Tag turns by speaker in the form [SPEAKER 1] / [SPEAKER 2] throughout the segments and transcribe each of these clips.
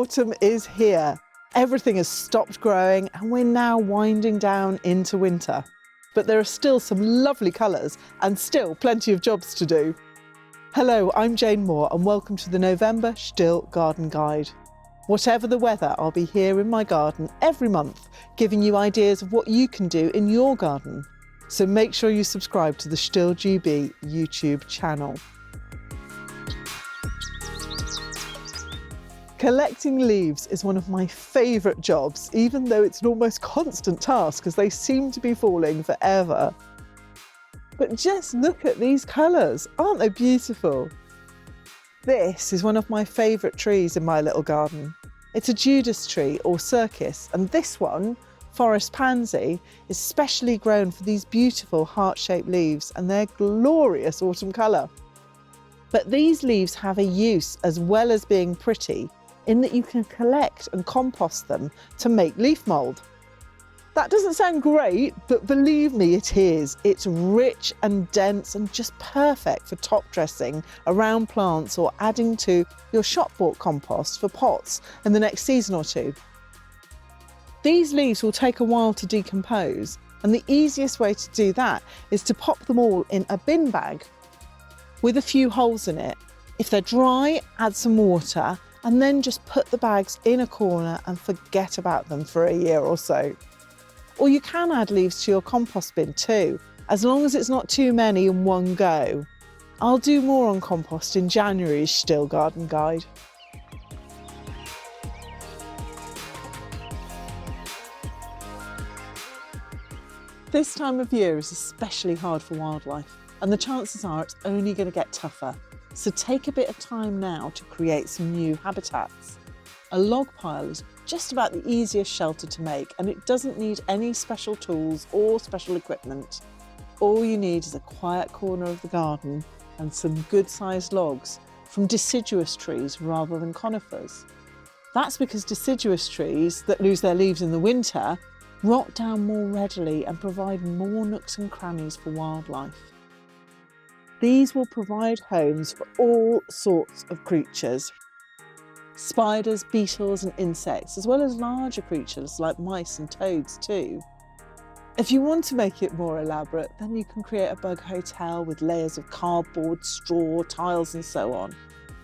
[SPEAKER 1] Autumn is here. Everything has stopped growing and we're now winding down into winter. But there are still some lovely colours and still plenty of jobs to do. Hello, I'm Jane Moore and welcome to the November STIHL Garden Guide. Whatever the weather, I'll be here in my garden every month, giving you ideas of what you can do in your garden. So make sure you subscribe to the STIHL GB YouTube channel. Collecting leaves is one of my favourite jobs, even though it's an almost constant task as they seem to be falling forever. But just look at these colours, aren't they beautiful? This is one of my favourite trees in my little garden. It's a Judas tree or circus, and this one, forest pansy, is specially grown for these beautiful heart-shaped leaves and their glorious autumn colour. But these leaves have a use as well as being pretty, in that you can collect and compost them to make leaf mould. That doesn't sound great, but believe me, it is. It's rich and dense and just perfect for top dressing around plants or adding to your shop-bought compost for pots in the next season or two. These leaves will take a while to decompose, and the easiest way to do that is to pop them all in a bin bag with a few holes in it. If they're dry, add some water and then just put the bags in a corner and forget about them for a year or so. Or you can add leaves to your compost bin too, as long as it's not too many in one go. I'll do more on compost in January's STIHL Garden Guide. This time of year is especially hard for wildlife, and the chances are it's only going to get tougher. So take a bit of time now to create some new habitats. A log pile is just about the easiest shelter to make, and it doesn't need any special tools or special equipment. All you need is a quiet corner of the garden and some good-sized logs from deciduous trees rather than conifers. That's because deciduous trees that lose their leaves in the winter rot down more readily and provide more nooks and crannies for wildlife. These will provide homes for all sorts of creatures. Spiders, beetles and insects, as well as larger creatures like mice and toads too. If you want to make it more elaborate, then you can create a bug hotel with layers of cardboard, straw, tiles and so on.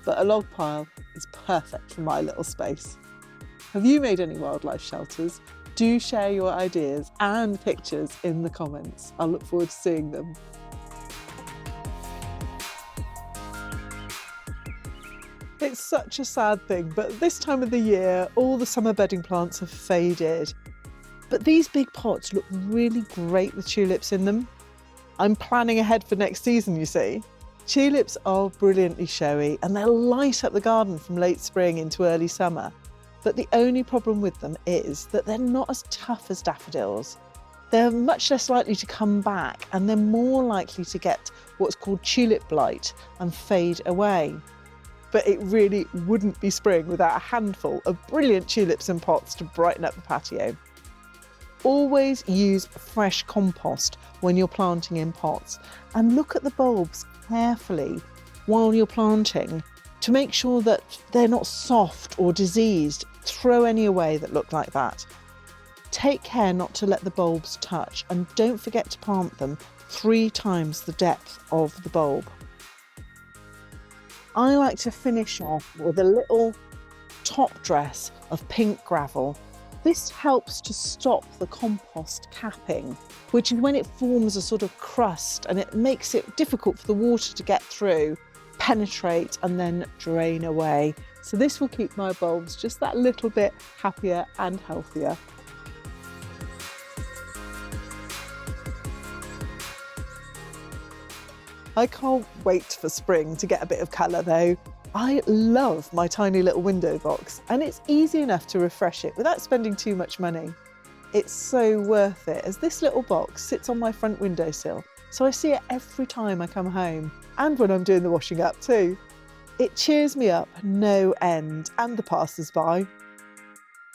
[SPEAKER 1] But a log pile is perfect for my little space. Have you made any wildlife shelters? Do share your ideas and pictures in the comments. I'll look forward to seeing them. It's such a sad thing, but this time of the year, all the summer bedding plants have faded. But these big pots look really great with tulips in them. I'm planning ahead for next season, you see. Tulips are brilliantly showy and they'll light up the garden from late spring into early summer. But the only problem with them is that they're not as tough as daffodils. They're much less likely to come back and they're more likely to get what's called tulip blight and fade away. But it really wouldn't be spring without a handful of brilliant tulips in pots to brighten up the patio. Always use fresh compost when you're planting in pots and look at the bulbs carefully while you're planting to make sure that they're not soft or diseased. Throw any away that look like that. Take care not to let the bulbs touch and don't forget to plant them 3 times the depth of the bulb. I like to finish off with a little top dress of pink gravel. This helps to stop the compost capping, which is when it forms a sort of crust and it makes it difficult for the water to get through, penetrate and then drain away. So this will keep my bulbs just that little bit happier and healthier. I can't wait for spring to get a bit of colour though. I love my tiny little window box and it's easy enough to refresh it without spending too much money. It's so worth it as this little box sits on my front windowsill, so I see it every time I come home and when I'm doing the washing up too. It cheers me up no end and the passers-by.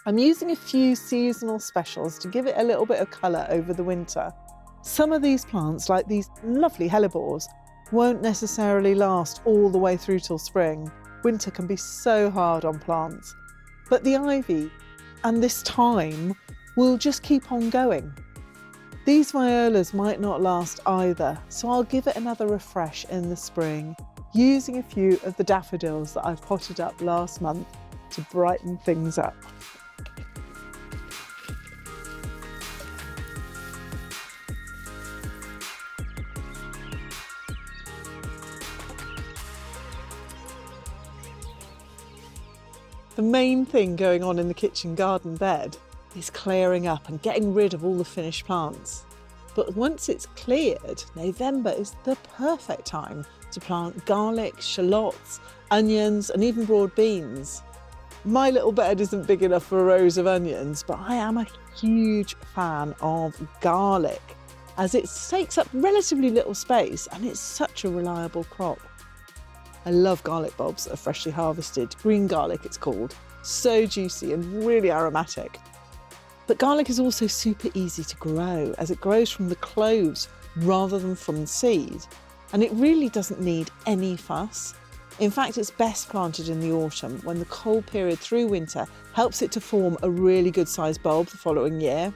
[SPEAKER 1] I'm using a few seasonal specials to give it a little bit of colour over the winter. Some of these plants, like these lovely hellebores, won't necessarily last all the way through till spring. Winter can be so hard on plants. But the ivy and this thyme will just keep on going. These violas might not last either, so I'll give it another refresh in the spring, using a few of the daffodils that I've potted up last month to brighten things up. The main thing going on in the kitchen garden bed is clearing up and getting rid of all the finished plants. But once it's cleared, November is the perfect time to plant garlic, shallots, onions and even broad beans. My little bed isn't big enough for rows of onions, but I am a huge fan of garlic as it takes up relatively little space and it's such a reliable crop. I love garlic bulbs that are freshly harvested, green garlic it's called, so juicy and really aromatic. But garlic is also super easy to grow as it grows from the cloves rather than from the seed, and it really doesn't need any fuss. In fact, it's best planted in the autumn when the cold period through winter helps it to form a really good sized bulb the following year.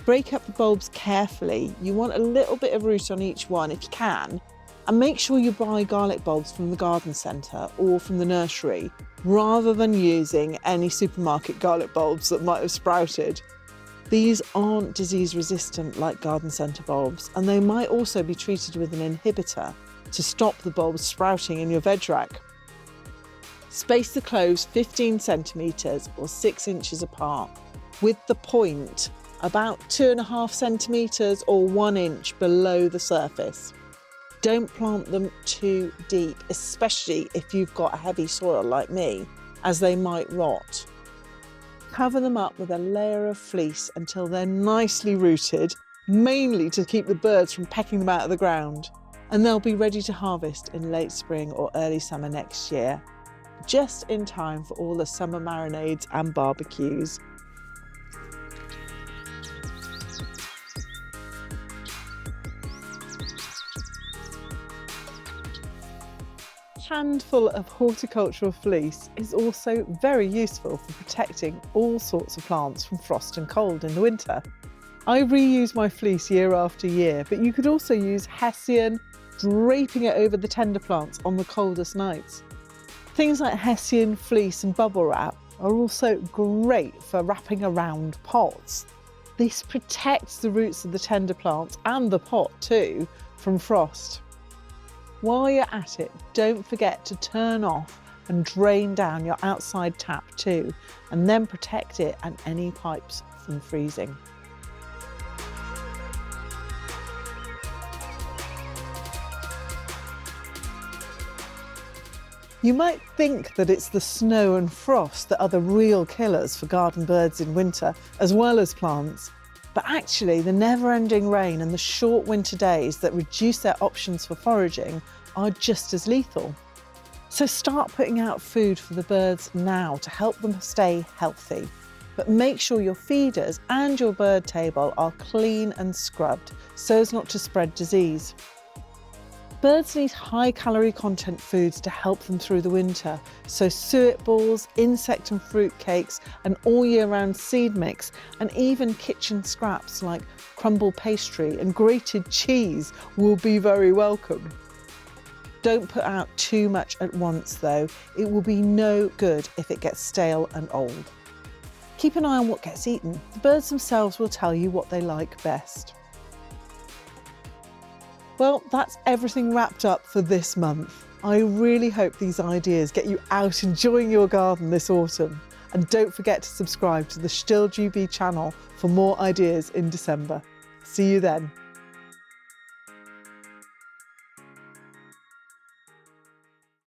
[SPEAKER 1] Break up the bulbs carefully. You want a little bit of root on each one if you can, and make sure you buy garlic bulbs from the garden centre or from the nursery rather than using any supermarket garlic bulbs that might have sprouted. These aren't disease resistant like garden centre bulbs, and they might also be treated with an inhibitor to stop the bulbs sprouting in your veg rack. Space the cloves 15 centimetres or 6 inches apart, with the point about 2.5 centimetres or 1 inch below the surface. Don't plant them too deep, especially if you've got a heavy soil like me, as they might rot. Cover them up with a layer of fleece until they're nicely rooted, mainly to keep the birds from pecking them out of the ground, and they'll be ready to harvest in late spring or early summer next year, just in time for all the summer marinades and barbecues. Handful of horticultural fleece is also very useful for protecting all sorts of plants from frost and cold in the winter. I reuse my fleece year after year, but you could also use hessian, draping it over the tender plants on the coldest nights. Things like hessian, fleece and bubble wrap are also great for wrapping around pots. This protects the roots of the tender plants and the pot too from frost. While you're at it, don't forget to turn off and drain down your outside tap too, and then protect it and any pipes from freezing. You might think that it's the snow and frost that are the real killers for garden birds in winter, as well as plants. But actually, the never-ending rain and the short winter days that reduce their options for foraging are just as lethal. So start putting out food for the birds now to help them stay healthy. But make sure your feeders and your bird table are clean and scrubbed so as not to spread disease. Birds need high calorie content foods to help them through the winter, so suet balls, insect and fruit cakes, an all year round seed mix, and even kitchen scraps like crumble pastry and grated cheese will be very welcome. Don't put out too much at once though, it will be no good if it gets stale and old. Keep an eye on what gets eaten. The birds themselves will tell you what they like best. Well, that's everything wrapped up for this month. I really hope these ideas get you out enjoying your garden this autumn. And don't forget to subscribe to the STIHL channel for more ideas in December. See you then.